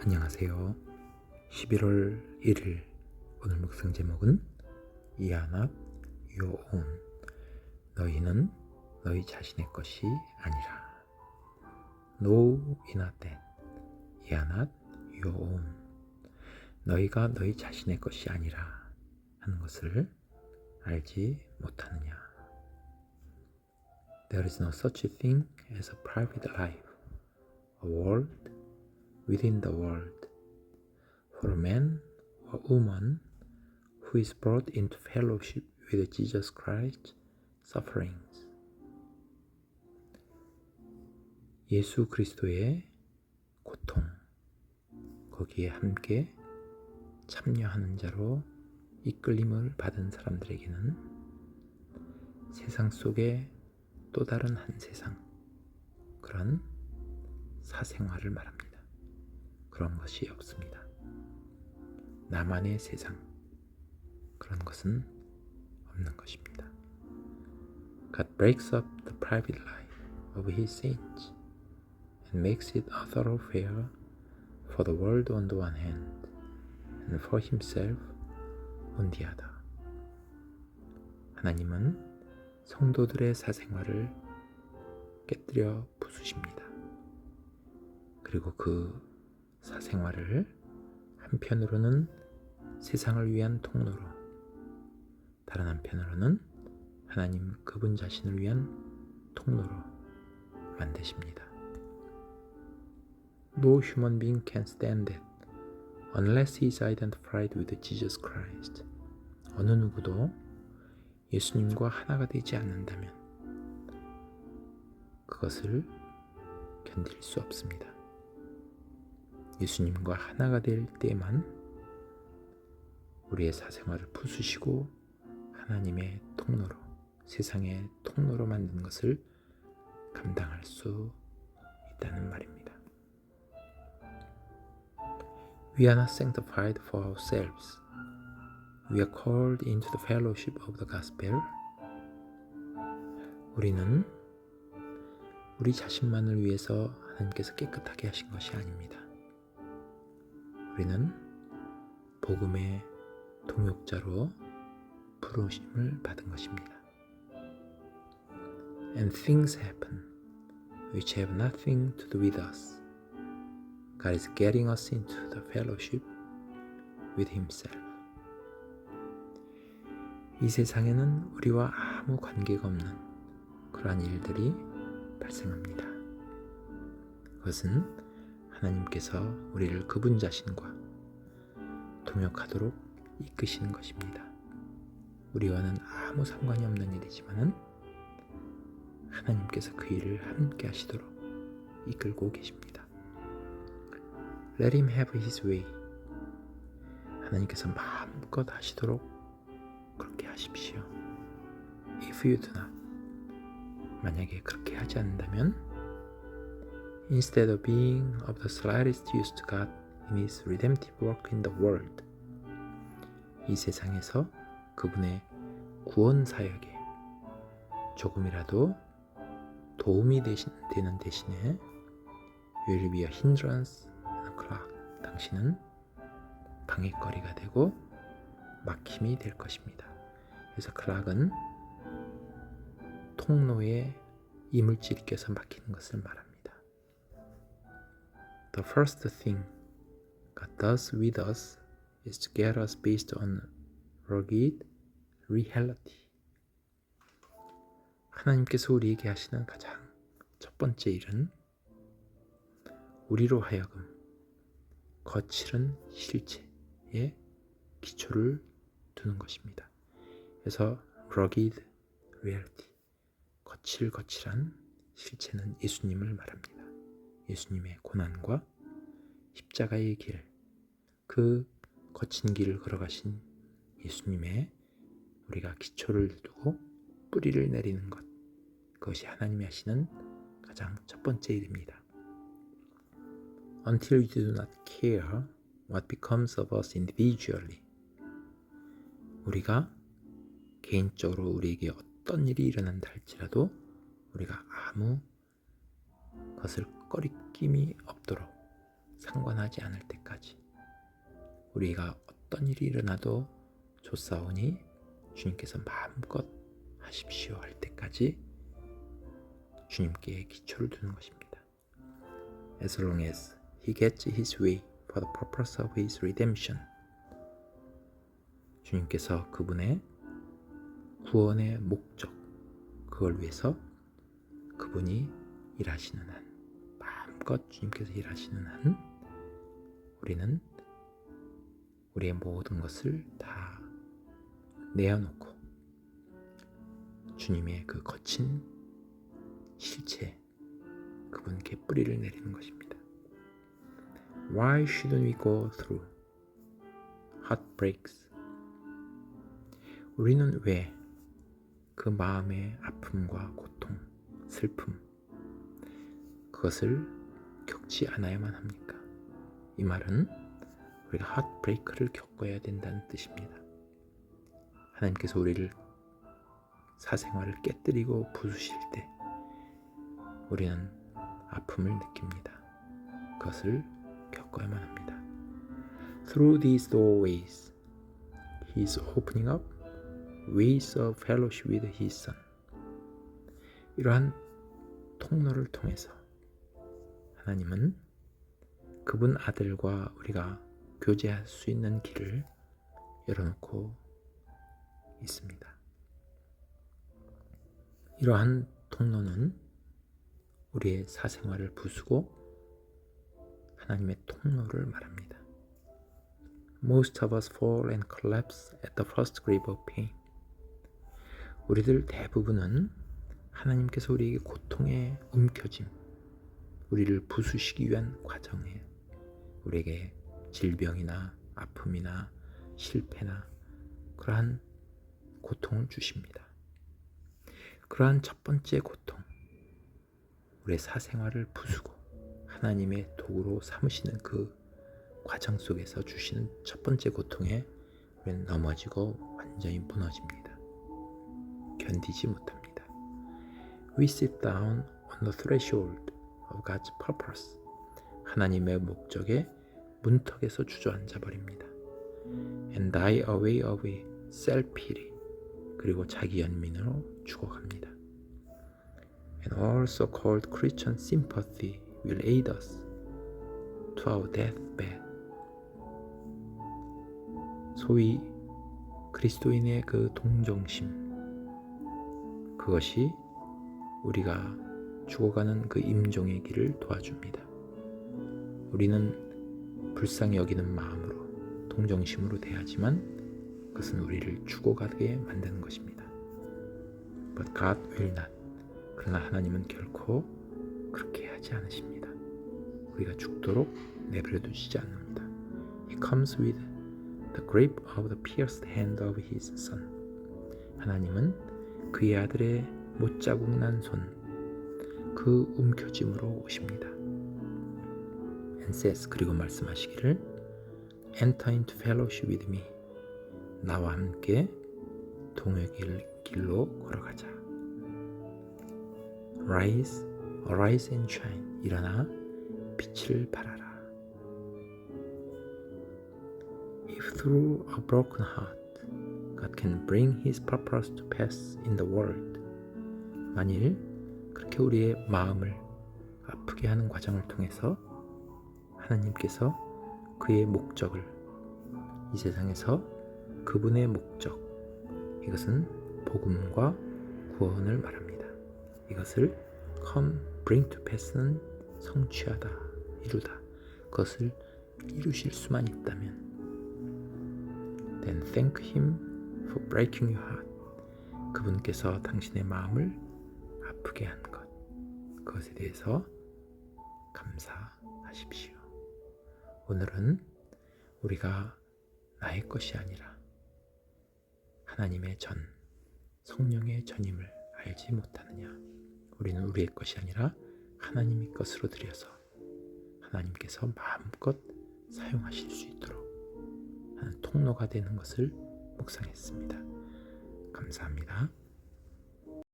안녕하세요. 11월 1일 오늘 묵상 제목은 You are not your own. 너희는 너희 자신의 것이 아니라. No, you're not that. You are not your own. 너희가 너희 자신의 것이 아니라 하는 것을 알지 못하느냐. There is no such a thing as a private life, a world within the world, for a man or woman who is brought into fellowship with Jesus Christ's sufferings. 예수 그리스도의 고통, 거기에 함께 참여하는 자로 이끌림을 받은 사람들에게는 세상 속의 또 다른 한 세상, 그런 사생활을 말합니다. 그런 것이 없습니다. 나만의 세상, 그런 것은 없는 것입니다. God breaks up the private life of His saints and makes it a thoroughfare for the world on the one hand and for Himself on the other. 하나님은 성도들의 사생활을 깨뜨려 부수십니다. 그리고 그 사생활을 한편으로는 세상을 위한 통로로, 다른 한편으로는 하나님 그분 자신을 위한 통로로 만드십니다. No human being can stand that unless he is identified with Jesus Christ. 어느 누구도 예수님과 하나가 되지 않는다면 그것을 견딜 수 없습니다. 예수님과 하나가 될 때만 우리의 사생활을 부수시고 하나님의 통로로, 세상의 통로로 만든 것을 감당할 수 있다는 말입니다. We are not sanctified for ourselves. We are called into the fellowship of the gospel. 우리는 우리 자신만을 위해서 하나님께서 깨끗하게 하신 것이 아닙니다. 우리는 복음의 동역자로 부르심을 받은 것입니다. And things happen which have nothing to do with us. God is getting us into the fellowship with Himself. 이 세상에는 우리와 아무 관계가 없는 그러한 일들이 발생합니다. 그것은 하나님께서 우리를 그분 자신과 동역하도록 이끄시는 것입니다. 우리와는 아무 상관이 없는 일이지만은 하나님께서 그 일을 함께 하시도록 이끌고 계십니다. Let him have his way. 하나님께서 마음껏 하시도록 그렇게 하십시오. If you do not, 만약에 그렇게 하지 않는다면 Instead of being of the slightest use to God in His redemptive work in the world, 이 세상에서 그분의 구원 사역에 조금이라도 도움이 되는 대신에 You will be a hindrance and a clog. 당신은 방해거리가 되고 막힘이 될 것입니다. 그래서 clog은 통로에 이물질이 껴서 막히는 것을 말합니다. The first thing God does with us is to get us based on rugged reality. 하나님께서 우리에게 하시는 가장 첫 번째 일은 우리로 하여금 거칠은 실체에 기초를 두는 것입니다. 그래서 rugged reality, 거칠한 실체는 예수님을 말합니다. 예수님의 고난과 십자가의 길, 그 거친 길을 걸어가신 예수님의 우리가 기초를 두고 뿌리를 내리는 것, 그것이 하나님이 하시는 가장 첫 번째 일입니다. Until we do not care what becomes of us individually, 우리가 개인적으로 우리에게 어떤 일이 일어난다 할지라도 우리가 아무 것을 꺼리낌이 없도록 상관하지 않을 때까지 우리가 어떤 일이 일어나도 좋사오니 주님께서 마음껏 하십시오 할 때까지 주님께 기초를 두는 것입니다. As long as he gets his way for the purpose of his redemption. 주님께서 그분의 구원의 목적, 그걸 위해서 그분이 일하시는 한, 마음껏 주님께서 일하시는 한 우리는 우리의 모든 것을 다 내어놓고 주님의 그 거친 실체, 그분께 뿌리를 내리는 것입니다. Why shouldn't we go through heartbreaks? 우리는 왜 그 마음의 아픔과 고통, 슬픔, 그것을 겪지 않아야만 합니까? 이 말은 우리가 핫브레이크를 겪어야 된다는 뜻입니다. 하나님께서 우리를 사생활을 깨뜨리고 부수실 때 우리는 아픔을 느낍니다. 그것을 겪어야만 합니다. Through these doorways, He is opening up ways of fellowship with His Son. 이러한 통로를 통해서 하나님은 그분 아들과 우리가 교제할 수 있는 길을 열어놓고 있습니다. 이러한 통로는 우리의 사생활을 부수고 하나님의 통로를 말합니다. Most of us fall and collapse at the first grip of pain. 우리들 대부분은 하나님께서 우리에게 고통의 움켜짐, 우리를 부수시기 위한 과정에 우리에게 질병이나 아픔이나 실패나 그러한 고통을 주십니다. 그러한 첫 번째 고통, 우리의 사생활을 부수고 하나님의 도구로 삼으시는 그 과정 속에서 주시는 첫 번째 고통에 우리는 넘어지고 완전히 무너집니다. 견디지 못합니다. We sit down on the threshold of God's purpose. 하나님의 목적의 문턱에서 주저앉아 버립니다. And die away of self-pity. 그리고 자기 연민으로 죽어갑니다. And all so-called Christian sympathy will aid us to our deathbed. 소위 그리스도인의 그 동정심, 그것이 우리가 죽어가는 그 임종의 길을 도와줍니다. 우리는 불쌍히 여기는 마음으로 동정심으로 대하지만 그것은 우리를 죽어가게 만드는 것입니다. But God will not. 그러나 하나님은 결코 그렇게 하지 않으십니다. 우리가 죽도록 내버려 두시지 않습니다. He comes with the grip of the pierced hand of His Son. 하나님은 그의 아들의 못자국 난 손, 그 움켜짐으로 오십니다. And says, 그리고 말씀하시기를 Enter into fellowship with me. 나와 함께 동역의 길로 걸어가자. Rise, arise and shine. 일어나 빛을 발하라. If through a broken heart God can bring His purpose to pass in the world. 만일 그렇게 우리의 마음을 아프게 하는 과정을 통해서 하나님께서 그의 목적을 이 세상에서 그분의 목적, 이것은 복음과 구원을 말합니다. 이것을 come, bring to pass는 성취하다, 이루다. 그것을 이루실 수만 있다면 then thank Him for breaking your heart. 그분께서 당신의 마음을 아프게 한 것, 그것에 대해서 감사하십시오. 오늘은 우리가 나의 것이 아니라 하나님의 전, 성령의 전임을 알지 못하느냐. 우리는 우리의 것이 아니라 하나님의 것으로 드려서 하나님께서 마음껏 사용하실 수 있도록 하는 통로가 되는 것을 묵상했습니다. 감사합니다.